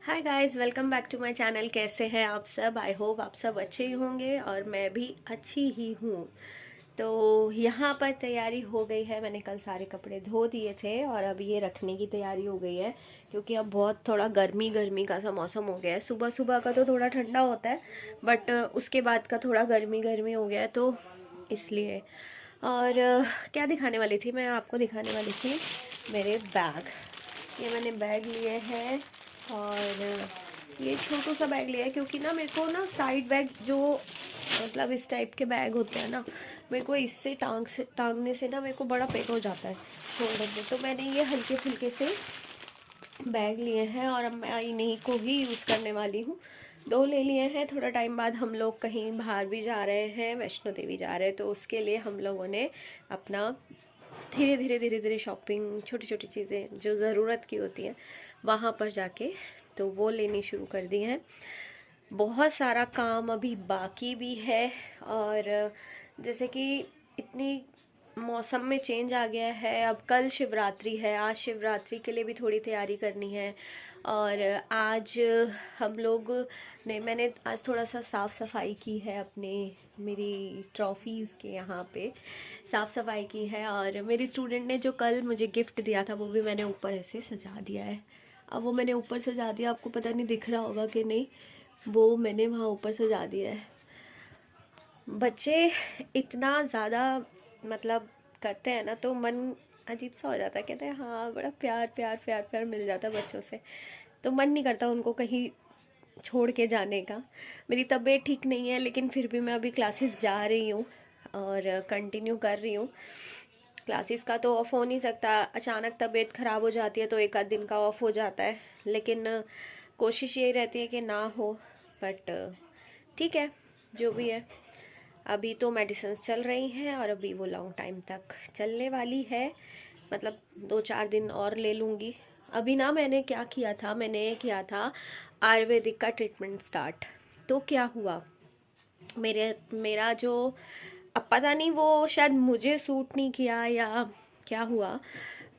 Hi guys, welcome back to my channel. कैसे हैं आप सब? आई होप आप सब अच्छे ही होंगे और मैं भी अच्छी ही हूँ। तो यहाँ पर तैयारी हो गई है। मैंने कल सारे कपड़े धो दिए थे और अब ये रखने की तैयारी हो गई है, क्योंकि अब बहुत थोड़ा गर्मी गर्मी का सा मौसम हो गया है। सुबह सुबह का तो थोड़ा ठंडा होता है, बट उसके बाद का थोड़ा गर्मी गर्मी हो गया है, तो इसलिए। और क्या दिखाने वाली थी मैं आपको? दिखाने वाली थी मेरे बैग। ये मैंने बैग लिए हैं और ये छोटू सा बैग लिया है, क्योंकि ना मेरे को ना साइड बैग जो मतलब इस टाइप के बैग होते हैं ना, मेरे को इससे टांगने से ना मेरे को बड़ा पेन हो जाता है शोल्डर में। तो मैंने ये हल्के फुल्के से बैग लिए हैं और अब मैं इन्हीं को ही यूज़ करने वाली हूँ। दो ले लिए हैं। थोड़ा टाइम बाद हम लोग कहीं बाहर भी जा रहे हैं, वैष्णो देवी जा रहे हैं, तो उसके लिए हम लोगों ने अपना धीरे धीरे शॉपिंग, छोटी छोटी चीज़ें जो ज़रूरत की होती हैं वहाँ पर जाके तो वो लेनी शुरू कर दी हैं। बहुत सारा काम अभी बाकी भी है। और जैसे कि इतनी मौसम में चेंज आ गया है। अब कल शिवरात्रि है, आज शिवरात्रि के लिए भी थोड़ी तैयारी करनी है। और आज हम लोग ने मैंने आज थोड़ा सा साफ़ सफाई की है अपने, मेरी ट्रॉफ़ीज़ के यहाँ पे साफ़ सफाई की है। और मेरी स्टूडेंट ने जो कल मुझे गिफ्ट दिया था वो भी मैंने ऊपर ऐसे सजा दिया है। अब वो मैंने ऊपर सजा दिया, आपको पता नहीं दिख रहा होगा कि नहीं, वो मैंने वहाँ ऊपर सजा दिया है। बच्चे इतना ज़्यादा मतलब करते हैं ना, तो मन अजीब सा हो जाता है। कहते हैं हाँ, बड़ा प्यार प्यार प्यार प्यार मिल जाता है बच्चों से, तो मन नहीं करता उनको कहीं छोड़ के जाने का। मेरी तबीयत ठीक नहीं है, लेकिन फिर भी मैं अभी क्लासेस जा रही हूँ और कंटिन्यू कर रही हूँ। क्लासेस का तो ऑफ हो नहीं सकता, अचानक तबीयत ख़राब हो जाती है तो एक आध दिन का ऑफ हो जाता है, लेकिन कोशिश यही रहती है कि ना हो। बट ठीक है, जो भी है। अभी तो मेडिसिन्स चल रही हैं और अभी वो लॉन्ग टाइम तक चलने वाली है, मतलब 2-4 दिन और ले लूँगी। अभी ना मैंने क्या किया था, मैंने किया था आयुर्वेदिक का ट्रीटमेंट स्टार्ट। तो क्या हुआ, मेरा जो, अब पता नहीं वो शायद मुझे सूट नहीं किया या क्या हुआ,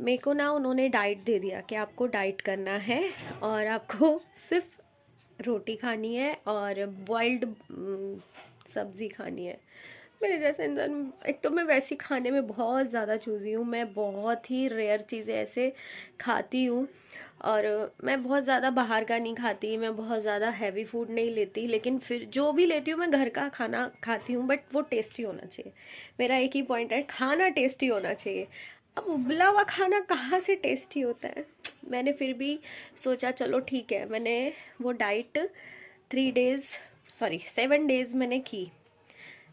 मेरे को ना उन्होंने डाइट दे दिया कि आपको डाइट करना है और आपको सिर्फ रोटी खानी है और बॉइल्ड सब्ज़ी खानी है। मेरे जैसे इंसान, एक तो मैं वैसी खाने में बहुत ज़्यादा चूज़ी हूँ, मैं बहुत ही रेयर चीज़ें ऐसे खाती हूँ। और मैं बहुत ज़्यादा बाहर का नहीं खाती, मैं बहुत ज़्यादा हैवी फूड नहीं लेती, लेकिन फिर जो भी लेती हूँ मैं घर का खाना खाती हूँ, बट वो टेस्टी होना चाहिए। मेरा एक ही पॉइंट है, खाना टेस्टी होना चाहिए। अब उबला हुआ खाना कहाँ से टेस्टी होता है। मैंने फिर भी सोचा चलो ठीक है, मैंने वो डाइट 3 डेज़, सॉरी 7 डेज़ मैंने की।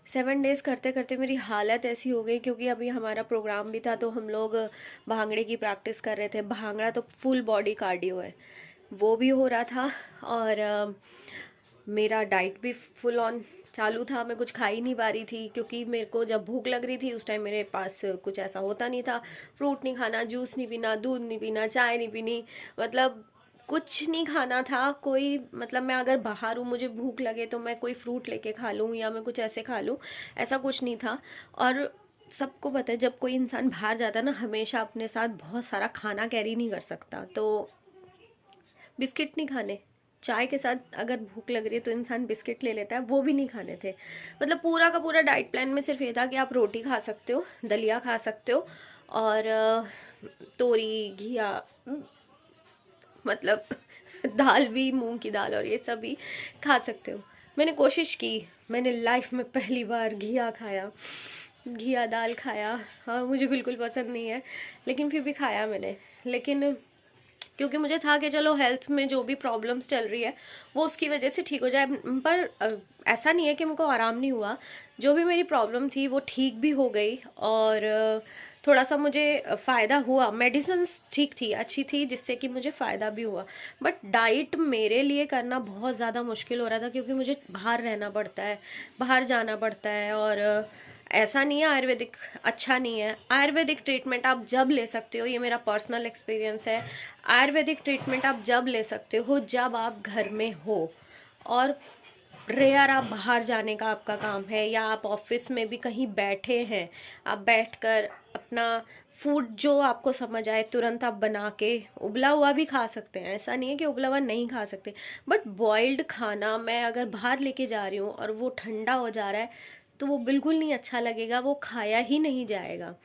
7 डेज़ करते करते मेरी हालत ऐसी हो गई, क्योंकि अभी हमारा प्रोग्राम भी था तो हम लोग भांगड़े की प्रैक्टिस कर रहे थे। भांगड़ा तो फुल बॉडी कार्डियो है, वो भी हो रहा था। और मेरा डाइट भी फुल ऑन चालू था। मैं कुछ खा ही नहीं पा रही थी, क्योंकि मेरे को जब भूख लग रही थी उस टाइम मेरे पास कुछ ऐसा होता नहीं था। फ्रूट नहीं खाना, जूस नहीं पीना, दूध नहीं पीना, चाय नहीं पीनी, मतलब कुछ नहीं खाना था कोई। मतलब मैं अगर बाहर हूँ, मुझे भूख लगे तो मैं कोई फ्रूट लेके खा लूँ या मैं कुछ ऐसे खा लूँ, ऐसा कुछ नहीं था। और सबको पता है जब कोई इंसान बाहर जाता है ना, हमेशा अपने साथ बहुत सारा खाना कैरी नहीं कर सकता। तो बिस्किट नहीं खाने, चाय के साथ अगर भूख लग रही है तो इंसान बिस्किट ले लेता है, वो भी नहीं खाने थे। मतलब पूरा का पूरा डाइट प्लान में सिर्फ ये था कि आप रोटी खा सकते हो, दलिया खा सकते हो और तोरी घिया, मतलब दाल भी, मूंग की दाल और ये सब भी खा सकते हो। मैंने कोशिश की, मैंने लाइफ में पहली बार घिया खाया, घिया दाल खाया। हाँ, मुझे बिल्कुल पसंद नहीं है, लेकिन फिर भी खाया मैंने। लेकिन क्योंकि मुझे था कि चलो हेल्थ में जो भी प्रॉब्लम्स चल रही है वो उसकी वजह से ठीक हो जाए। पर ऐसा नहीं है कि मुझको आराम नहीं हुआ, जो भी मेरी प्रॉब्लम थी वो ठीक भी हो गई। और थोड़ा सा मुझे फ़ायदा हुआ, मेडिसिन ठीक थी, अच्छी थी, जिससे कि मुझे फ़ायदा भी हुआ। बट डाइट मेरे लिए करना बहुत ज़्यादा मुश्किल हो रहा था, क्योंकि मुझे बाहर रहना पड़ता है, बाहर जाना पड़ता है। और ऐसा नहीं है आयुर्वेदिक अच्छा नहीं है। आयुर्वेदिक ट्रीटमेंट आप जब ले सकते हो, ये मेरा पर्सनल एक्सपीरियंस है, आयुर्वेदिक ट्रीटमेंट आप जब ले सकते हो जब आप घर में हो। और रेयर आप बाहर जाने का आपका काम है, या आप ऑफिस में भी कहीं बैठे हैं, आप बैठकर अपना फूड जो आपको समझ आए तुरंत आप बना के, उबला हुआ भी खा सकते हैं, ऐसा नहीं है कि उबला हुआ नहीं खा सकते, बट बॉइल्ड खाना मैं अगर बाहर लेके जा रही हूँ और वो ठंडा हो जा रहा है तो वो बिल्कुल नहीं अच्छा लगेगा, वो खाया ही नहीं जाएगा।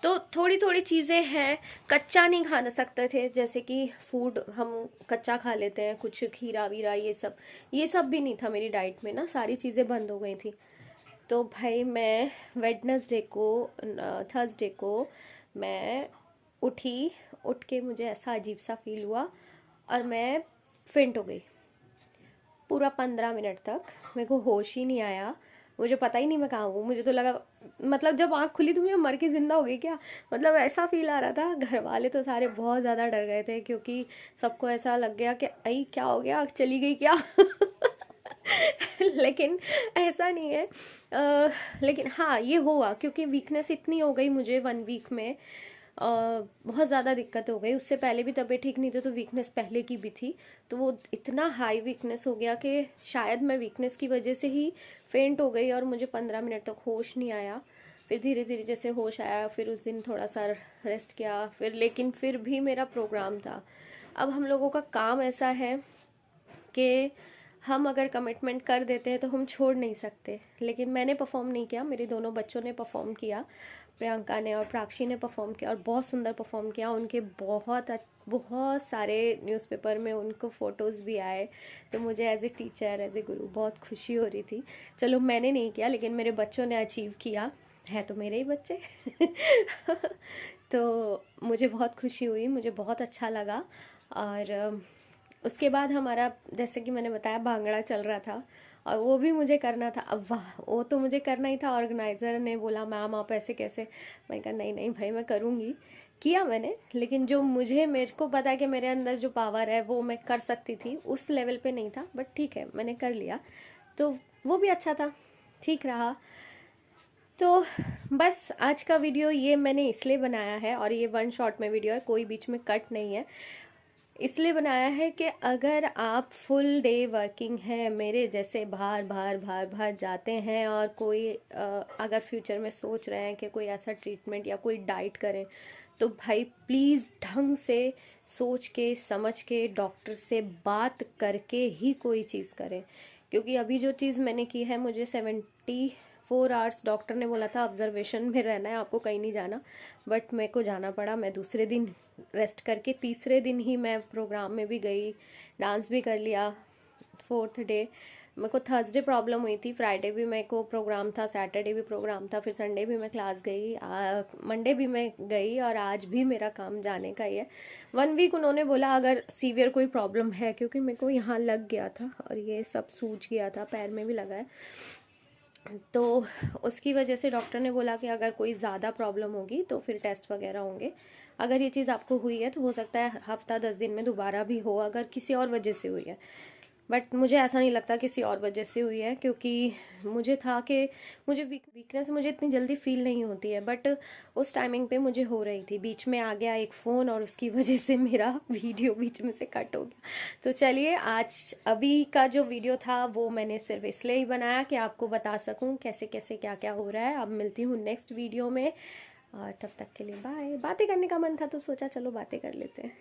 तो थोड़ी थोड़ी चीज़ें हैं, कच्चा नहीं खा सकते थे, जैसे कि फूड हम कच्चा खा लेते हैं, कुछ खीरा वीरा ये सब भी नहीं था मेरी डाइट में ना, सारी चीज़ें बंद हो गई थी। तो भाई मैं वेडनेसडे को, थर्सडे को मैं उठी, उठ के मुझे ऐसा अजीब सा फील हुआ और मैं फेंट हो गई। पूरा 15 मिनट तक मेरे को होश ही नहीं आया, मुझे पता ही नहीं मैं कहाँ हूँ। मुझे तो लगा, मतलब जब आँख खुली तो मुझे मर के जिंदा हो गई क्या, मतलब ऐसा फील आ रहा था। घर वाले तो सारे बहुत ज़्यादा डर गए थे, क्योंकि सबको ऐसा लग गया कि अई क्या हो गया, चली गई क्या। लेकिन ऐसा नहीं है। लेकिन हाँ ये हुआ, क्योंकि वीकनेस इतनी हो गई मुझे 1 वीक में, बहुत ज़्यादा दिक्कत हो गई। उससे पहले भी तबीयत ठीक नहीं थी तो वीकनेस पहले की भी थी, तो वो इतना हाई वीकनेस हो गया कि शायद मैं वीकनेस की वजह से ही फेंट हो गई और मुझे 15 मिनट तक होश नहीं आया। फिर धीरे धीरे जैसे होश आया, फिर उस दिन थोड़ा सा रेस्ट किया, फिर लेकिन फिर भी मेरा प्रोग्राम था। अब हम लोगों का काम ऐसा है कि हम अगर कमिटमेंट कर देते हैं तो हम छोड़ नहीं सकते। लेकिन मैंने परफॉर्म नहीं किया, मेरे दोनों बच्चों ने परफॉर्म किया, प्रियंका ने और प्राक्षी ने परफॉर्म किया और बहुत सुंदर परफॉर्म किया। उनके बहुत सारे न्यूज़पेपर में उनको फ़ोटोज़ भी आए, तो मुझे as a teacher, as a guru बहुत खुशी हो रही थी। चलो मैंने नहीं किया, लेकिन मेरे बच्चों ने अचीव किया, है तो मेरे ही बच्चे। तो मुझे बहुत खुशी हुई, मुझे बहुत अच्छा लगा। और उसके बाद हमारा, जैसे कि मैंने बताया, भांगड़ा चल रहा था और वो भी मुझे करना था। अब वाह, वो तो मुझे करना ही था। ऑर्गेनाइज़र ने बोला मैम आप ऐसे कैसे, मैं कहा नहीं नहीं भाई मैं करूँगी। किया मैंने, लेकिन जो मेरे को पता है कि मेरे अंदर जो पावर है वो मैं कर सकती थी, उस लेवल पे नहीं था, बट ठीक है मैंने कर लिया, तो वो भी अच्छा था, ठीक रहा। तो बस आज का वीडियो ये मैंने इसलिए बनाया है, और ये 1 शॉट में वीडियो है, कोई बीच में कट नहीं है, इसलिए बनाया है कि अगर आप फुल डे वर्किंग हैं, मेरे जैसे बाहर बाहर बाहर बाहर जाते हैं, और कोई अगर फ्यूचर में सोच रहे हैं कि कोई ऐसा ट्रीटमेंट या कोई डाइट करें, तो भाई प्लीज़ ढंग से सोच के समझ के डॉक्टर से बात करके ही कोई चीज़ करें। क्योंकि अभी जो चीज़ मैंने की है, मुझे 74 आवर्स डॉक्टर ने बोला था ऑब्जर्वेशन में रहना है, आपको कहीं नहीं जाना, बट मेरे को जाना पड़ा। मैं दूसरे दिन रेस्ट करके तीसरे दिन ही मैं प्रोग्राम में भी गई, डांस भी कर लिया। 4th डे मेरे को थर्सडे प्रॉब्लम हुई थी, फ्राइडे भी मेरे को प्रोग्राम था, सैटरडे भी प्रोग्राम था, फिर संडे भी मैं क्लास गई, मंडे भी मैं गई, और आज भी मेरा काम जाने का ही है। 1 वीक उन्होंने बोला अगर सीवियर कोई प्रॉब्लम है, क्योंकि मेरे को यहाँ लग गया था और ये सब सूज गया था, पैर में भी लगा है, तो उसकी वजह से डॉक्टर ने बोला कि अगर कोई ज़्यादा प्रॉब्लम होगी तो फिर टेस्ट वगैरह होंगे। अगर ये चीज़ आपको हुई है तो हो सकता है हफ्ता 10 दिन में दोबारा भी हो, अगर किसी और वजह से हुई है। बट मुझे ऐसा नहीं लगता किसी और वजह से हुई है, क्योंकि मुझे था कि मुझे वीकनेस मुझे इतनी जल्दी फील नहीं होती है, बट उस टाइमिंग पे मुझे हो रही थी। बीच में आ गया एक फ़ोन और उसकी वजह से मेरा वीडियो बीच में से कट हो गया। तो चलिए, आज अभी का जो वीडियो था वो मैंने सिर्फ इसलिए ही बनाया कि आपको बता सकूं कैसे कैसे क्या क्या हो रहा है। अब मिलती हूँ नेक्स्ट वीडियो में, और तब तक के लिए बाय। बातें करने का मन था तो सोचा चलो बातें कर लेते हैं।